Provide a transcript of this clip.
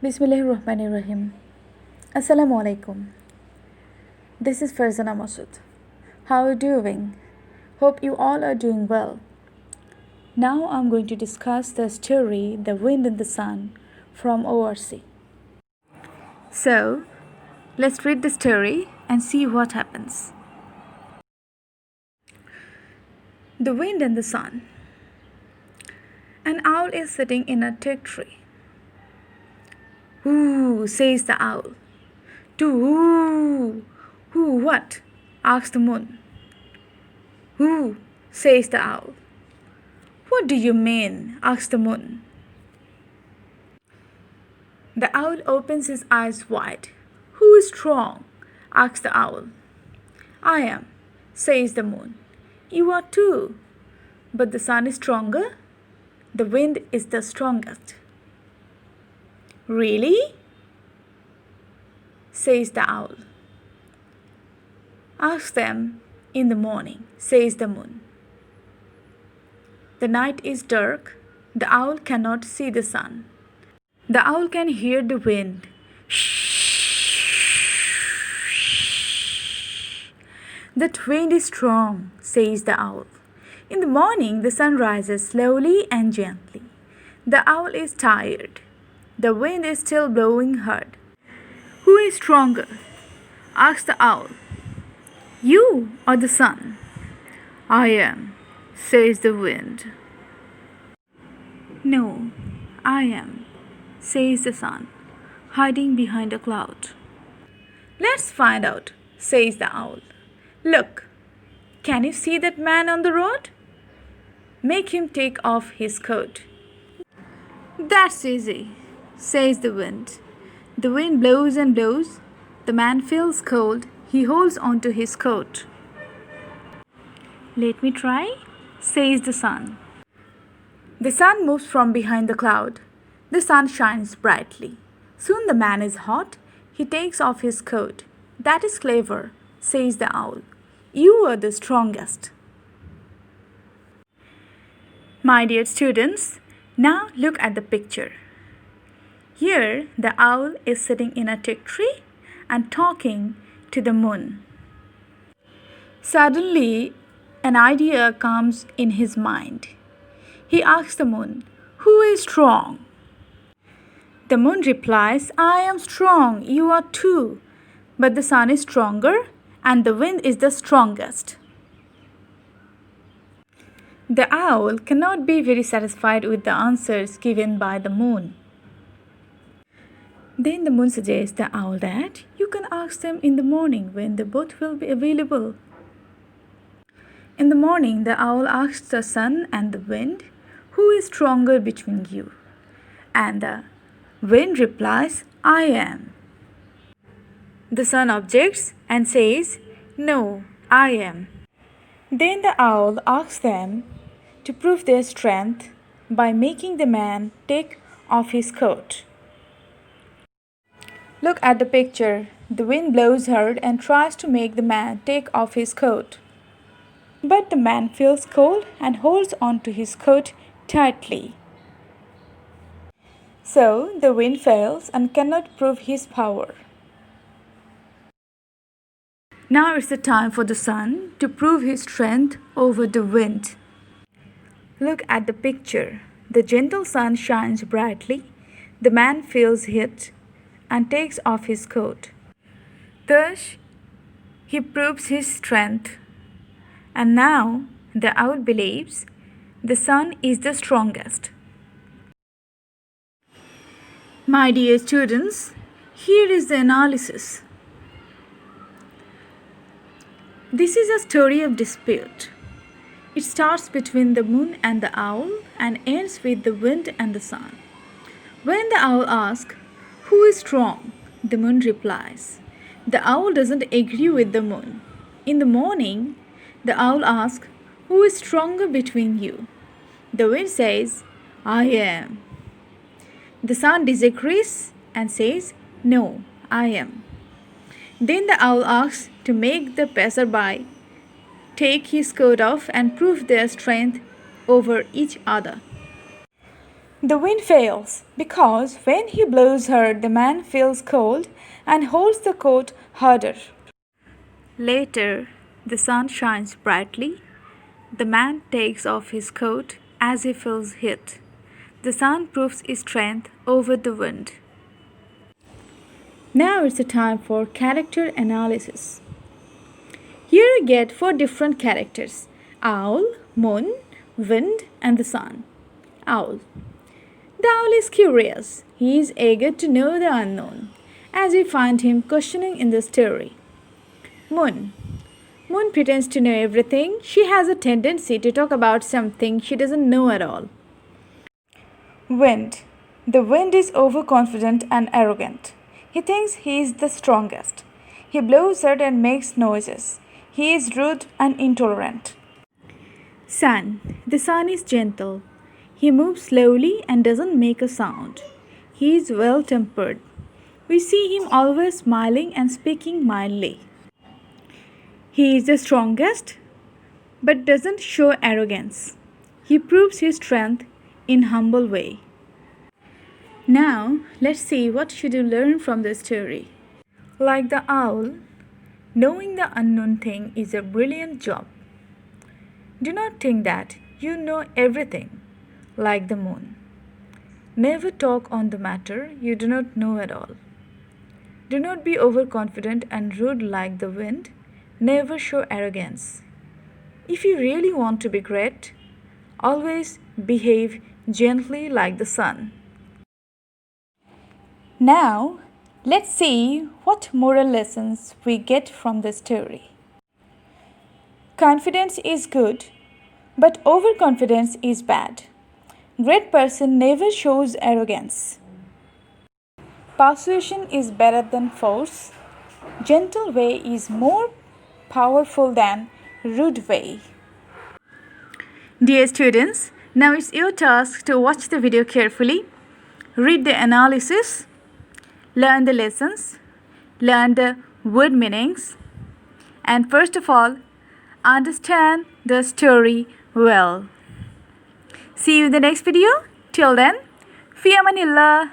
Bismillahirrahmanirrahim. Assalamu alaikum. This is Farzana Masud. How are you doing? Hope you all are doing well. Now I'm going to discuss the story The Wind and the Sun from ORC. So, let's read the story and see what happens. The Wind and the Sun. An owl is sitting in a teak tree. "Whoo," says the owl. "Whoo, whoo what?" asks the moon. "Whoo," says the owl. "What do you mean?" asks the moon. The owl opens his eyes wide. "Who is strong?" asks the owl. "I am," says the moon. "You are too. But the sun is stronger. The wind is the strongest." "Really?" says the owl. "Ask them in the morning," says the moon. The night is dark. The owl cannot see the sun. The owl can hear the wind. "That wind is strong," says the owl. In the morning, the sun rises slowly and gently. The owl is tired. The wind is still blowing hard. "Who is stronger?" asks the owl. "You or the sun?" "I am," says the wind. "No, I am," says the sun, hiding behind a cloud. "Let's find out," says the owl. "Look, can you see that man on the road? Make him take off his coat." "That's easy," says the wind. The wind blows and blows. The man feels cold. He holds on to his coat. "Let me try," says the sun. The sun moves from behind the cloud. The sun shines brightly. Soon the man is hot. He takes off his coat. "That is clever," says the owl. "You are the strongest." My dear students, now look at the picture. Here, the owl is sitting in a teak tree and talking to the moon. Suddenly, an idea comes in his mind. He asks the moon, "Who is strong?" The moon replies, "I am strong, you are too. But the sun is stronger and the wind is the strongest." The owl cannot be very satisfied with the answers given by the moon. Then the moon suggests the owl that you can ask them in the morning when they both will be available. In the morning, the owl asks the sun and the wind, "Who is stronger between you?" And the wind replies, "I am." The sun objects and says, "No, I am." Then the owl asks them to prove their strength by making the man take off his coat. Look at the picture. The wind blows hard and tries to make the man take off his coat. But the man feels cold and holds on to his coat tightly. So the wind fails and cannot prove his power. Now it's the time for the sun to prove his strength over the wind. Look at the picture. The gentle sun shines brightly. The man feels heat and takes off his coat. Thus, he proves his strength. And now the owl believes the sun is the strongest. My dear students, here is the analysis. This is a story of dispute. It starts between the moon and the owl and ends with the wind and the sun. When the owl asks, "Who is strong?" the moon replies. The owl doesn't agree with the moon. In the morning, the owl asks, "Who is stronger between you?" The wind says, "I am." The sun disagrees and says, "No, I am." Then the owl asks to make the passerby take his coat off and prove their strength over each other. The wind fails because when he blows her, the man feels cold and holds the coat harder. Later, the sun shines brightly. The man takes off his coat as he feels heat. The sun proves his strength over the wind. Now it's a time for character analysis. Here you get 4 different characters: owl, moon, wind, and the sun. Owl. The owl is curious. He is eager to know the unknown, as we find him questioning in the story. Moon. Moon pretends to know everything. She has a tendency to talk about something she doesn't know at all. Wind. The wind is overconfident and arrogant. He thinks he is the strongest. He blows out and makes noises. He is rude and intolerant. Sun. The sun is gentle. He moves slowly and doesn't make a sound. He is well tempered. We see him always smiling and speaking mildly. He is the strongest but doesn't show arrogance. He proves his strength in humble way. Now, let's see what should you learn from the story. Like the owl, knowing the unknown thing is a brilliant job. Do not think that you know everything, like the moon. Never talk on the matter you do not know at all. Do not be overconfident and rude like the wind. Never show arrogance. If you really want to be great, always behave gently like the sun. Now, let's see what moral lessons we get from the story. Confidence is good, but overconfidence is bad. Great person never shows arrogance. Persuasion is better than force. Gentle way is more powerful than rude way. Dear students, now it's your task to watch the video carefully, read the analysis, learn the lessons, learn the word meanings, and first of all, understand the story well. See you in the next video. Till then, fi amanillah.